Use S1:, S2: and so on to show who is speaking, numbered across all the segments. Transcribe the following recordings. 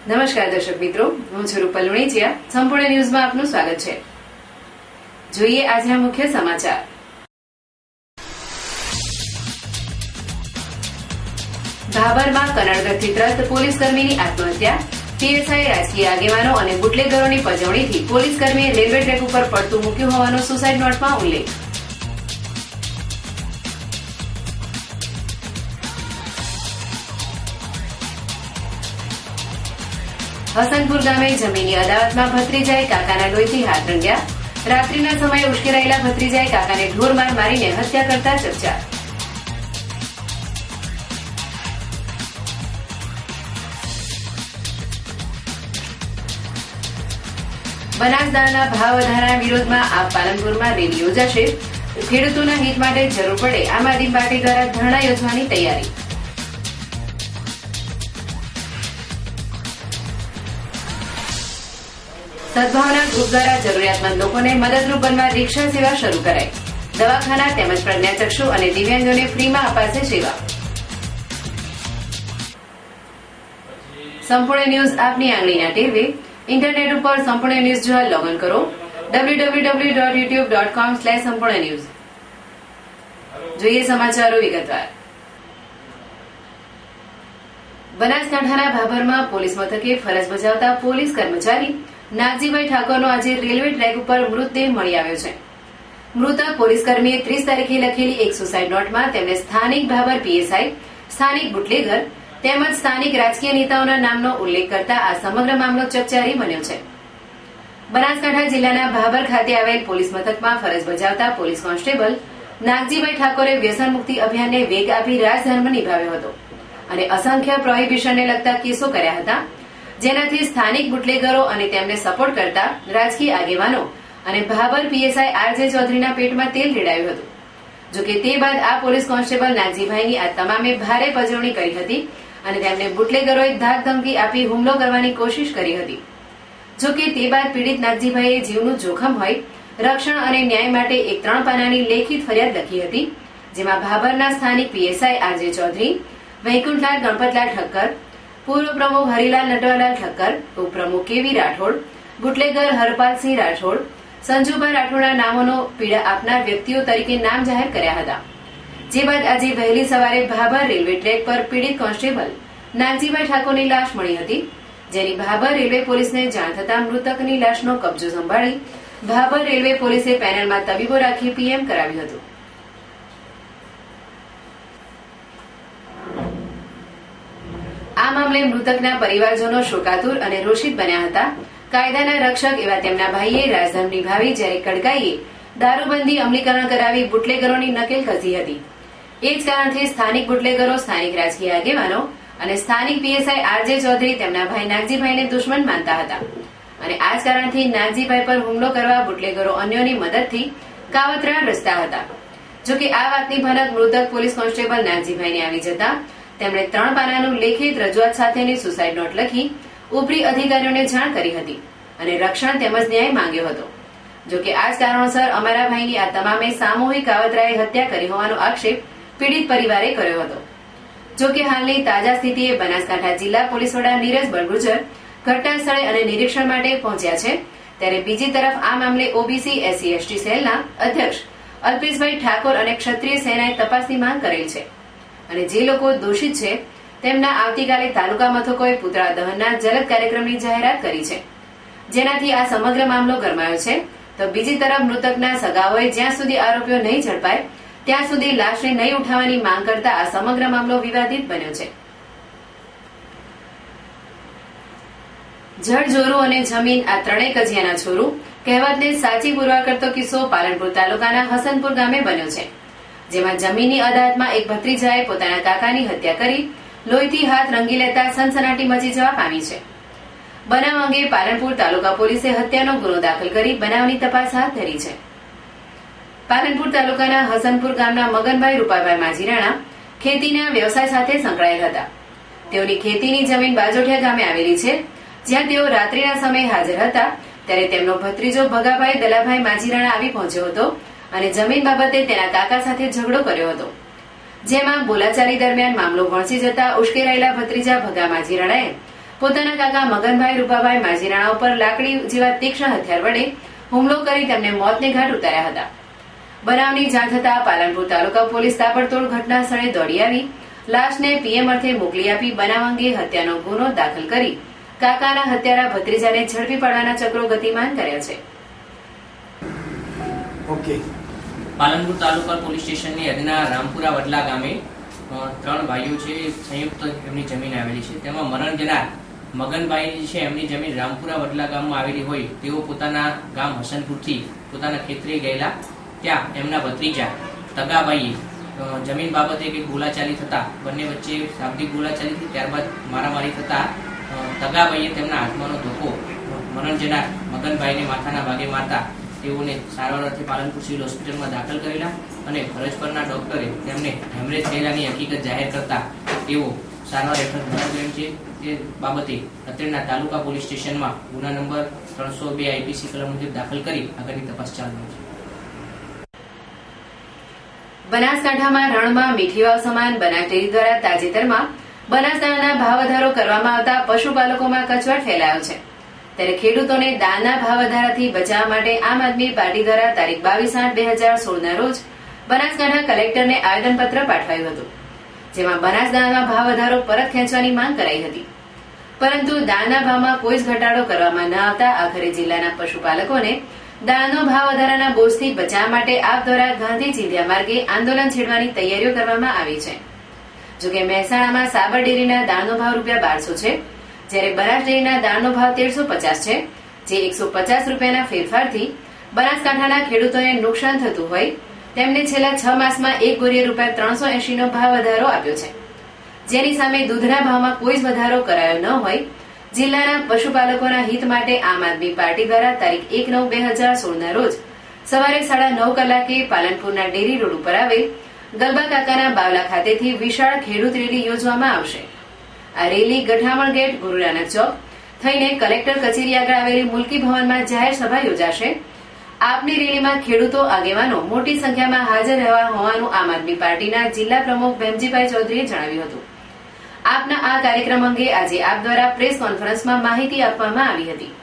S1: નમસ્કાર દર્શક મિત્રો, હું છું રૂપલ લુણીચિયા. સંપૂર્ણ ન્યૂઝમાં આપનું સ્વાગત છે. જોઈએ આજના મુખ્ય સમાચાર. ભાભરમાં કનડગઢથી ત્રસ્ત પોલીસકર્મીની આત્મહત્યા. પીએસઆઈ રાજકીય આગેવાનો અને બુટલેગરોની પજવણીથી પોલીસકર્મીએ રેલવે ટ્રેક ઉપર પડતું મૂક્યું હોવાનો સુસાઇડ નોટમાં ઉલ્લેખ. હસનપુર ગામે જમીનની અદાવતમાં ભત્રીજાએ કાકાના લોહીથી હાથ રંગ્યા. રાત્રિના સમયે ઉશ્કેરાયેલા ભત્રીજાએ કાકાને ઢોરમાર મારીને હત્યા કરતા ચકચાર. બનાસદાણાના ભાવ વધારાના વિરોધમાં આપ પાલનપુરમાં રેલી યોજાશે. ખેડૂતોના હિત માટે જરૂર પડે આમ આદમી પાર્ટી દ્વારા ધરણા યોજવાની તૈયારી. સદભાવના ગ્રુપ દ્વારા જરૂરિયાતમંદ લોકોને મદદરૂપ બનવા રિક્ષા સેવા શરૂ કરાઈ. દવાખાના તેમજ પ્રજ્ઞાચક્ષુ અને દિવ્યાંગોને ફ્રીમાં અપાશે સેવા. સંપૂર્ણ ન્યૂઝ આપની આંગળીના ટેરવે. ઇન્ટરનેટ ઉપર સંપૂર્ણ ન્યૂઝ જોવા લોગિન કરો www.youtube.com/સંપૂર્ણ ન્યૂઝ. જોઈએ સમાચારો વિગતવાર. બનાસકાંઠાના ભાભરમાં પોલીસ મથકે ફરજ બજાવતા પોલીસ કર્મચારી નાગજીભાઈ ઠાકોરનો આજે રેલવે ટ્રેક ઉપર મૃતદેહ મળી આવ્યો છે. મૃતક પોલીસકર્મીએ 30 તારીખે લખેલી એક સુસાઇડ નોટમાં તેમને સ્થાનિક ભાભર પીએસઆઈ, સ્થાનિક બુટલેગર તેમજ સ્થાનિક રાજકીય નેતાઓના નામનો ઉલ્લેખ કરતા આ સમગ્ર મામલો ચકચારી બન્યો છે. બનાસકાંઠા જિલ્લાના ભાભર ખાતે આવેલ પોલીસ મથકમાં ફરજ બજાવતા પોલીસ કોન્સ્ટેબલ નાગજીભાઈ ઠાકોરે વ્યસન મુક્તિ અભિયાનને વેગ આપી રાજધર્મ નિભાવ્યો હતો અને અસંખ્ય પ્રોહિબિશનને લગતા કેસો કર્યા હતા, જેનાથી સ્થાનિક બુટલેગરો અને તેમને સપોર્ટ કરતા રાજકીય આગેવાનો અને ભાભર પીએસઆઈ આરજે ચૌધરીના પેટમાં તેલ રેડાયું હતું. જોકે તે બાદ આ પોલીસ કોન્સ્ટેબલ નાગજીભાઈની આ તમામે ભારે પજવણી કરી હતી અને તેમને બુટલેગરોએ ધાક ધમકી આપી હુમલો કરવાની કોશિશ કરી હતી. જોકે તે બાદ પીડિત નાગજીભાઈએ જીવનું જોખમ હોય રક્ષણ અને ન્યાય માટે એક 3 પાનાની લેખિત ફરિયાદ લખી હતી, જેમાં ભાભરના સ્થાનિક પીએસઆઈ આરજે ચૌધરી, વૈકુંઠલાલ ગણપતલાલ ઠક્કર, પૂર્વ પ્રમુખ હરિલાલ નટવરલાલ ઠક્કર, ઉપપ્રમુખ કેવી રાઠોડ, બુટલેગર હરપાલસિંહ રાઠોડ, સંજુભાઈ રાઠોડના નામોનો પીડા આપનાર વ્યક્તિઓ તરીકે નામ જાહેર કર્યા હતા. જે બાદ આજે વહેલી સવારે ભાભર રેલવે ટ્રેક પર પીડિત કોન્સ્ટેબલ નાગજીભાઈ ઠાકોરની લાશ મળી હતી, જેની ભાભર રેલવે પોલીસને જાણ થતાં મૃતકની લાશનો કબજો સંભાળી ભાભર રેલવે પોલીસે પેનલમાં તબીબો રાખી પીએમ કરાવ્યું હતું. આ મામલે મૃતકના પરિવારજનો શોકાતુર અને રોષિત બન્યા હતા. કાયદાના રક્ષક એવા તેમના ભાઈએ રાજધર્મ નિભાવી જ્યારે કડકાઈએ દારૂબંધી અમલીકરણ કરાવી બુટલેગરોની નકેલ કસી હતી. એ જ કારણથી સ્થાનિક બુટલેગરો, સ્થાનિક રાજકીય આગેવાનો અને સ્થાનિક પીએસઆઈ આરજે ચૌધરી તેમના ભાઈ નાગજીભાઈને દુશ્મન માનતા હતા અને આ જ કારણથી નાગજીભાઈ પર હુમલો કરવા બુટલેગરો અન્યોની મદદથી કાવતરા રચતા હતા. જોકે આ વાતની ભનક મૃતક પોલીસ કોન્સ્ટેબલ નાગજીભાઈને આવી જતા તેમણે 3 પાનાનું લેખિત રજૂઆત સાથેની સુસાઇડ નોટ લખી ઉપરી અધિકારીઓને જાણ કરી હતી અને રક્ષણ તેમજ ન્યાય માંગ્યો હતો. જોકે આ જ કારણોસર અમારા ભાઈની આ તમામે સામૂહિક કાવતરાએ હત્યા કરી હોવાનો આક્ષેપ પીડિત પરિવારે કર્યો હતો. જોકે હાલની તાજા સ્થિતિએ બનાસકાંઠા જિલ્લા પોલીસ વડા નીરજ બળગુજર ઘટના સ્થળે અને નિરીક્ષણ માટે પહોંચ્યા છે, ત્યારે બીજી તરફ આ મામલે ઓબીસી SC/ST સેલના અધ્યક્ષ અલ્પેશભાઈ ઠાકોર અને ક્ષત્રિય સેનાએ તપાસની માંગ કરેલ છે અને જે લોકો દોષિત છે તેમના આવતીકાલે તાલુકા મથકોએ પૂતળા દહનના જલદ કાર્યક્રમની જાહેરાત કરી છે, જેનાથી આ સમગ્ર મામલો ગરમાયો છે. તો બીજી તરફ મૃતકના સગાઓએ જ્યાં સુધી આરોપીઓ નહીં ઝડપાય ત્યાં સુધી લાશને નહીં ઉઠાવવાની માંગ કરતા આ સમગ્ર મામલો વિવાદિત બન્યો છે. જળજોરું અને જમીન આ ત્રણેય કજિયાના છોરું કહેવતને સાચી પુરવાર કરતો કિસ્સો પાલનપુર તાલુકાના હસનપુર ગામે બન્યો છે, જેમાં જમીનની અદાલતમાં એક ભત્રીજાએ પોતાના કાકાની હત્યા કરી લોહીથી હાથ રંગી લેતા સનસનાટી મચી જવા પામી છે. બનાવ અંગે પાલનપુર તાલુકા પોલીસે હત્યાનો ગુનો દાખલ કરી બનાવની તપાસ હાથ ધરી છે. પાલનપુર તાલુકાના હસનપુર ગામના મગનભાઈ રૂપાભાઈ માજીરાણા ખેતીના વ્યવસાય સાથે સંકળાયેલ હતા. તેઓની ખેતીની જમીન બાજોઠિયા ગામે આવેલી છે, જ્યાં તેઓ રાત્રિના સમયે હાજર હતા ત્યારે તેમનો ભત્રીજો ભગાભાઈ દલાભાઈ માજીરાણા આવી પહોંચ્યો હતો અને જમીન બાબતે તેના કાકા સાથે ઝઘડો કર્યો હતો, જેમાં બોલાચાલી દરમિયાન મામલો વણસી જતા ઉશ્કેરાયેલા ભત્રીજા ભગા માજીરાણાએ પોતાના કાકા મગનભાઈ રૂપાભાઈ માજીરાણા ઉપર લાકડી જેવા તીક્ષ્ણ હથિયાર વડે હુમલો કરી તેમને મોતને ઘાટ ઉતાર્યા હતા. બનાવની જાણ થતા પાલનપુર તાલુકા પોલીસ તાબડતોડ ઘટના સ્થળે દોડી આવી લાશને પીએમ અર્થે મોકલી આપી બનાવ અંગે હત્યાનો ગુનો દાખલ કરી કાકાના હત્યારા ભત્રીજાને ઝડપી પાડવાના ચક્રો ગતિમાન કર્યા છે.
S2: પાલનપુર તાલુકા પોલીસ સ્ટેશનની હદના રામપુરા વડલા ગામે 3 ભાઈઓ છે, સંયુક્ત એમની જમીન આવેલી છે. તેમાં મરણ જનાર મગનભાઈ છે, એમની જમીન રામપુરા વડલા ગામમાં આવેલી હોય તેઓ પોતાના ગામ હસનપુરથી પોતાના ખેતરે ગયેલા. ત્યાં એમના ભત્રીજા તગાભાઈએ જમીન બાબતે કંઈક બોલાચાલી થતા બંને વચ્ચે શાબ્દિક બોલાચાલી થઈ. ત્યારબાદ મારામારી થતા તગાભાઈએ તેમના હાથમાંનો ધોકો મરણ જનાર મગનભાઈને માથાના ભાગે મારતા તેઓને સારવાર અર્થે પાલનપુર સિવિલ હોસ્પિટલમાં દાખલ કરેલા અને ફરજ પરના ડોક્ટરે તેમને હેમરેજ થયેલાની હકીકત જાહેર કરતા તેઓ સારવાર હેઠળ મરણ ગયેલ છે. તે બાબતે અત્રેના તાલુકા પોલીસ સ્ટેશનમાં ગુના નંબર 302 આઈપીસી કલમ મુજબ દાખલ કરી આગળની તપાસ ચાલુ છે.
S1: બનાસકાંઠામાં રણમાં મીઠી વાવ સમાન બનાસ ડેરી દ્વારા તાજેતરમાં બનાસદાણાના ભાવ વધારો કરવામાં આવતા પશુપાલકોમાં કચવાટ ફેલાયો છે. ત્યારે ખેડૂતોને દાળના ભાવ વધારાથી બચાવવા માટે આમ આદમી પાર્ટી દ્વારા તારીખ 22/8/2016 ના રોજ બનાસકાંઠા કલેક્ટરને આવેદનપત્ર પાઠવાયું હતું, જેમાં બનાસદાણાના ભાવ વધારો પરત ખેંચવાની માંગ કરાઈ હતી. પરંતુ દાળના ભાવમાં કોઈ જ ઘટાડો કરવામાં ન આવતા આખરે જિલ્લાના પશુપાલકોને દાળનો ભાવ વધારાના બોજથી બચાવવા માટે આપ દ્વારા ગાંધી ચિંધ્યા માર્ગે આંદોલન છેડવાની તૈયારીઓ કરવામાં આવી છે. જોકે મહેસાણામાં સાબર ડેરીના દાળનો ભાવ ₹1200 છે, જ્યારે બનાસ ડેરીના દાળનો ભાવ 1350 છે, જે 150 રૂપિયાના ફેરફારથી બનાસકાંઠાના ખેડૂતોને નુકસાન થતું હોય તેમને છેલ્લા 6 માસમાં એક બોરીએ ₹380 નો ભાવ વધારો આપ્યો છે. જેની સામે દૂધના ભાવમાં કોઈ જ વધારો કરાયો ન હોય જિલ્લાના પશુપાલકોના હિત માટે આમ આદમી પાર્ટી દ્વારા તારીખ 1/9/2016 ના રોજ સવારે 9:30 કલાકે પાલનપુરના ડેરી રોડ ઉપર આવેલ ગલબા કાકાના બાવલા ખાતેથી વિશાળ ખેડૂત રેલી યોજવામાં આવશે. આ રેલી ગઠામણ ગેટ, ગુરુ નાનક ચોક થઈને કલેક્ટર કચેરી આગળ આવેલી મુલકી ભવનમાં જાહેર સભા યોજાશે. આપની રેલીમાં ખેડૂતો આગેવાનો મોટી સંખ્યામાં હાજર રહેવા હોવાનું આમ આદમી પાર્ટીના જિલ્લા પ્રમુખ ભેમજીભાઈ ચૌધરીએ જણાવ્યું હતું. આપના આ કાર્યક્રમ અંગે આજે આપ દ્વારા પ્રેસ કોન્ફરન્સમાં માહિતી આપવામાં આવી હતી.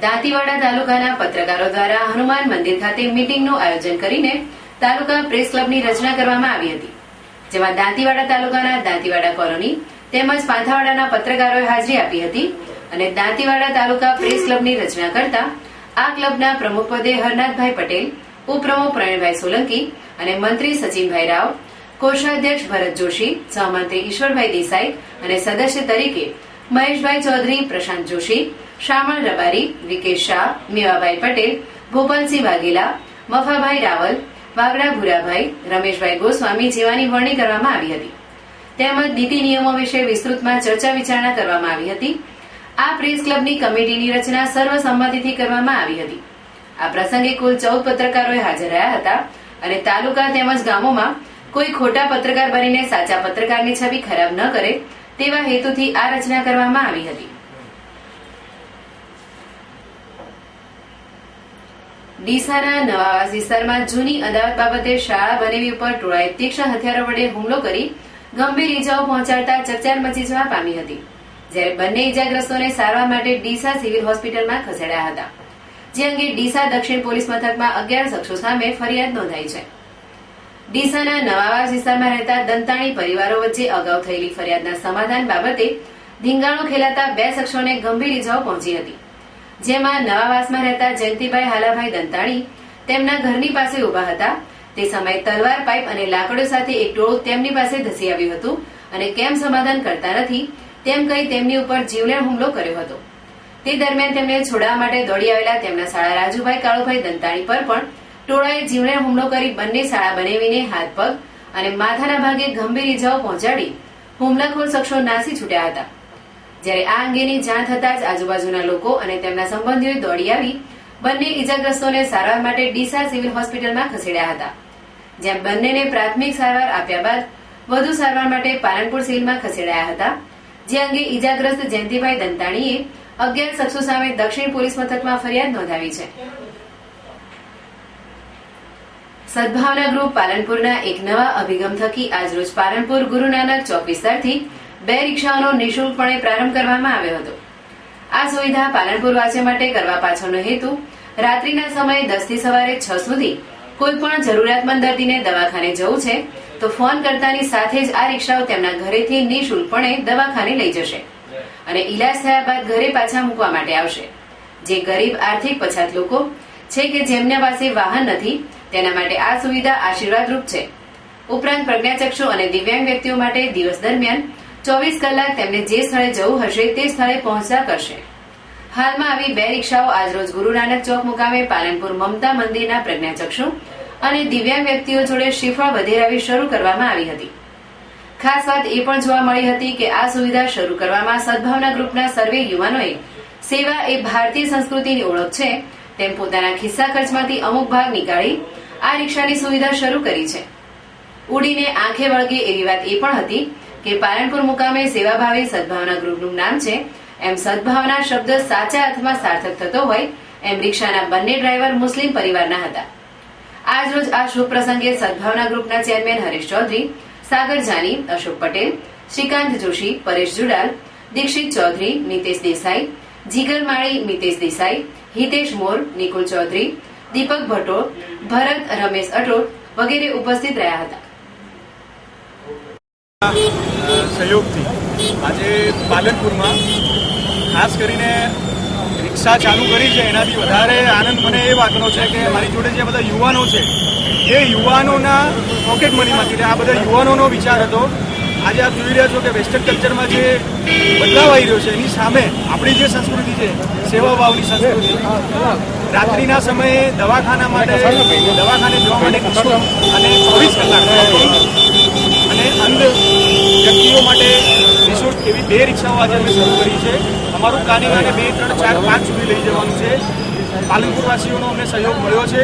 S1: દાંતીવાડા તાલુકાના પત્રકારો દ્વારા હનુમાન મંદિર ખાતે મીટિંગનું આયોજન કરીને તાલુકા પ્રેસ ક્લબની રચના કરવામાં આવી હતી, જેમાં દાંતીવાડા તાલુકાના દાંતીવાડા કોલોની તેમજ પાંથાવાડાના પત્રકારોએ હાજરી આપી હતી અને દાંતીવાડા તાલુકા પ્રેસ ક્લબની રચના કરતા આ ક્લબના પ્રમુખ પદે હરનાથભાઈ પટેલ, ઉપપ્રમુખ પ્રવીણભાઈ સોલંકી અને મંત્રી સચિનભાઈ રાવ, કોષાધ્યક્ષ ભરત જોશી, સહમંત્રી ઈશ્વરભાઈ દેસાઈ અને સદસ્ય તરીકે મહેશભાઈ ચૌધરી, પ્રશાંત જોશી, શામળ રબારી, વિકેશ શાહ, મેવાભાઈ પટેલ, ભોપાલસિંહ વાઘેલા, મફાભાઈ રાવલ, વાગડા ભુરાભાઈ, રમેશભાઈ ગોસ્વામી જેવાની વરણી કરવામાં આવી હતી. તેમજ નીતિ નિયમો વિશે વિસ્તૃતમાં ચર્ચા વિચારણા કરવામાં આવી હતી. આ પ્રેસ ક્લબની કમિટીની રચના સર્વસંમતિથી કરવામાં આવી હતી. આ પ્રસંગે કુલ 14 પત્રકારોએ હાજર રહ્યા હતા અને તાલુકા તેમજ ગામોમાં કોઈ ખોટા પત્રકાર બનીને સાચા પત્રકારની છબી ખરાબ ન કરે તેવા હેતુથી આ રચના કરવામાં આવી હતી. ડીસાના નવાવાસ વિસ્તારમાં જૂની અદાવત બાબતે શાળા બનેવી ઉપર ટોળાએ તીક્ષ્ણ હથિયારો વડે હુમલો કરી ગંભીર ઈજાઓ પહોંચાડતા ચકચાર મચી જવા પામી હતી, જ્યારે બંને ઈજાગ્રસ્તોને સારવાર માટે ડીસા સિવિલ હોસ્પિટલમાં ખસેડાયા હતા, જે અંગે ડીસા દક્ષિણ પોલીસ મથકમાં 11 શખ્સો સામે ફરિયાદ નોંધાઈ છે. ડીસાના નવાવાસ વિસ્તારમાં રહેતા દંતાણી પરિવારો વચ્ચે અગાઉ થયેલી ફરિયાદના સમાધાન બાબતે ધીંગાણો ખેલાતા 2 શખ્સોને ગંભીર ઈજાઓ પહોંચી હતી, જેમાં નવાવાસમાં રહેતા જયંતિભાઈ હાલાભાઈ દંતાણી તેમના ઘરની પાસે ઉભા હતા. તે સમયે તલવાર, પાઇપ અને લાકડો સાથે એક ટોળું તેમની પાસે ધસી આવ્યું હતું અને કેમ સમાધાન કરતા નથી તેમ કહી તેમની ઉપર જીવલેણ હુમલો કર્યો હતો. તે દરમિયાન તેમને છોડાવવા માટે દોડી આવેલા તેમના સાળા રાજુભાઈ કાળુભાઈ દંતાણી પર પણ ટોળાએ જીવલેણ હુમલો કરી બંને સાળા બનેવીને હાથ, પગ અને માથાના ભાગે ગંભીર ઈજાઓ પહોંચાડી હુમલાખોર શખ્સો નાસી છૂટ્યા હતા. જ્યારે આ અંગેની જાણ થતાં જ આજુબાજુના લોકો અને તેમના સંબંધીઓએ દોડી આવી બંને ઈજાગ્રસ્તોને સારવાર માટે ડીસા સિવિલ હોસ્પિટલમાં ખસેડ્યા હતા, જ્યાં બંનેને પ્રાથમિક સારવાર આપ્યા બાદ વધુ સારવાર માટે પાલનપુર સિવિલમાં ખસેડાયા હતા. જે અંગે ઈજાગ્રસ્ત જયંતિભાઈ દંતાણીએ 11 શખ્સો સામે દક્ષિણ પોલીસ મથકમાં ફરિયાદ નોંધાવી છે. સદભાવના ગ્રુપ પાલનપુરના એક નવા અભિગમ થકી આજરોજ પાલનપુર ગુરુ નાનક ચોક વિસ્તારથી 2 રિક્ષાઓનો નિઃશુલ્કપણે પ્રારંભ કરવામાં આવ્યો હતો. આ સુવિધા પાલનપુર વાસીઓ માટે કરવા પાછળનો હેતુ રાત્રિના સમયે 10 થી સવારે 6 સુધી કોઈ પણ જરૂરિયાતમંદ દર્દીને દવાખાને જવું છે તો ફોન કરતાની સાથે જ આ રિક્ષાઓ તેમના ઘરેથી નિઃશુલ્કપણે દવાખાને લઈ જશે અને ઈલાજ થયા બાદ ઘરે પાછા મૂકવા માટે આવશે. જે ગરીબ આર્થિક પછાત લોકો છે કે જેમના પાસે વાહન નથી તેના માટે આ સુવિધા આશીર્વાદરૂપ છે. ઉપરાંત પ્રજ્ઞાચક્ષુ અને દિવ્યાંગ વ્યક્તિઓ માટે દિવસ દરમિયાન 24 કલાક તેમને જે સ્થળે જવું હશે તે સ્થળે પહોંચતા કરશે. હાલમાં આવી 2 રિક્ષાઓ આજરોજ ગુરુ નાનક ચોક મુકામે પાલનપુર મમતા મંદિરના પ્રજ્ઞાચક્ષુ અને દિવ્યાંગ વ્યક્તિઓ જોડે શ્રીફળ વધેરાવી શરૂ કરવામાં આવી હતી. ખાસ વાત એ પણ જોવા મળી હતી કે આ સુવિધા શરૂ કરવામાં સદભાવના ગ્રુપના સર્વે યુવાનોએ સેવા એ ભારતીય સંસ્કૃતિની ઓળખ છે તેમ પોતાના ખિસ્સા ખર્ચમાંથી અમુક ભાગ નીકાળી આ રિક્ષાની સુવિધા શરૂ કરી છે. ઉડીને આંખે વળગે એવી વાત એ પણ હતી કે પાલનપુર મુકામે સેવાભાવી સદભાવના ગ્રુપનું નામ છે એમ સદભાવના શબ્દ સાચા અર્થમાં સાર્થક થતો હોય એમ રિક્ષાના બંને ડ્રાઈવર મુસ્લિમ પરિવારના હતા. આજરોજ આ શુભ પ્રસંગે સદભાવના ગ્રુપના ચેરમેન હરીશ ચૌધરી, સાગર જાની, અશોક પટેલ, શ્રીકાંત જોશી, પરેશ જુડાલ, દીક્ષિત ચૌધરી, મિતેશ દેસાઈ, જીગર માળી, મિતેશ દેસાઈ, હિતેશ મોર, નિકુલ ચૌધરી, દીપક ભટ્ટોળ, ભરત, રમેશ અટોળ વગેરે ઉપસ્થિત રહ્યા હતા.
S3: સહયોગથી આજે પાલનપુરમાં ખાસ કરીને રિક્ષા ચાલુ કરી છે એનાથી વધારે આનંદ મને એ વાતનો છે કે મારી જોડે જે બધા યુવાનો છે એ યુવાનોના પોકેટ મનીમાંથી આ બધા યુવાનોનો વિચાર હતો. આજે આપ જોઈ રહ્યા છો કે વેસ્ટર્ન કલ્ચરમાં જે બદલાવ આવી રહ્યો છે એની સામે આપણી જે સંસ્કૃતિ છે સેવાભાવની સંસ્કૃતિ, રાત્રિના સમયે દવાખાના માટે દવાખાને જવા માટે નિઃશુલ્ક અને 24 કલાક અને અંધ વ્યક્તિઓ માટે નિઃશુલ્ક એવી 2 રિક્ષાઓ આજે અમે શરૂ કરી છે. અમારું કાનિંગાને 2, 3, 4, 5 સુધી લઈ જવાનું છે. પાલનપુરવાસીઓનો અમને સહયોગ મળ્યો છે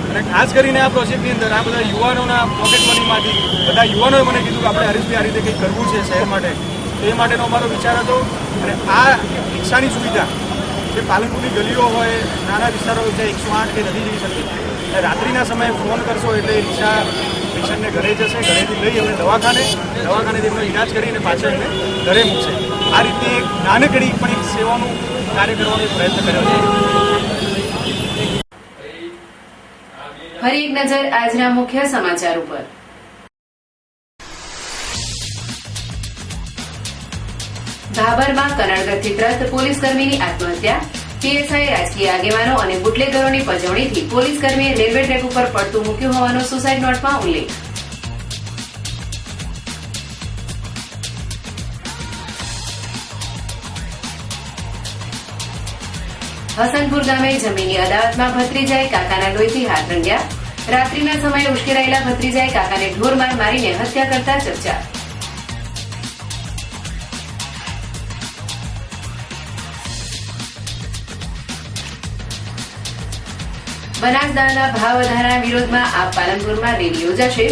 S3: અને ખાસ કરીને આ પ્રોજેક્ટની અંદર આ બધા યુવાનોના પોકેટ મનીમાંથી બધા યુવાનોએ મને કીધું કે આપણે હરીશભાઈ આ રીતે કંઈક કરવું છે શહેર માટે, તો એ માટેનો અમારો વિચાર હતો. અને આ રિક્ષાની સુવિધા જે પાલનપુરની ગલીઓ હોય, નાના વિસ્તારો જ્યાં 108 કે નથી જઈ શકતી, રાત્રિના સમયે ફોન કરશો એટલે રિક્ષા પેશન્ટને ઘરે જશે, ઘરેથી લઈ એમને દવાખાનેથી એમનો ઇલાજ કરીને પાછા એમને ઘરે મૂકશે. આ રીતે એક નાનકડી પણ એક સેવાનું કાર્ય કરવાનો પ્રયત્ન કર્યો છે.
S1: ફરી એક નજર આજના મુખ્ય સમાચાર ઉપર. ભાભરમાં કનડગતથી ત્રસ્ત પોલીસ કર્મીની આત્મહત્યા. પીએસઆઈ, રાજકીય આગેવાનો અને બુટલેગરોની પજવણીથી પોલીસ કર્મીએ રેલવે ટ્રેક ઉપર પડતું મૂક્યું હોવાનો સુસાઇડ નોટમાં ઉલ્લેખ. હસનપુર ગામે જમીનની અદાવતમાં ભત્રીજાએ કાકાના લોહીથી હાથ રંગ્યા. રાત્રિના સમયે ઉશ્કેરાયેલા ભત્રીજાએ કાકાને ઢોરમાર મારીને હત્યા કરતા ચર્ચા. બનાસદાણાના ભાવ વધારાના વિરોધમાં આપ પાલનપુરમાં રેલી યોજાશે.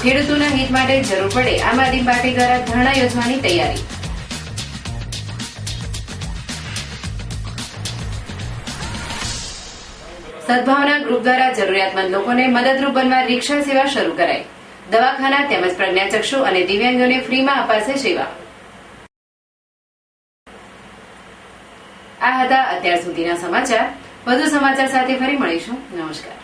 S1: ખેડૂતોના હિત માટે જરૂર પડે આમ આદમી પાર્ટી દ્વારા ધરણા યોજવાની તૈયારી. સદભાવના ગ્રુપ દ્વારા જરૂરિયાતમંદ લોકોને મદદરૂપ બનવા રિક્ષા સેવા શરૂ કરાઈ. દવાખાના તેમજ પ્રજ્ઞાચક્ષુ અને દિવ્યાંગોને ફ્રીમાં અપાશે સેવા. આ હતા અત્યાર સુધીના સમાચાર. વધુ સમાચાર સાથે ફરી મળીશું. નમસ્કાર.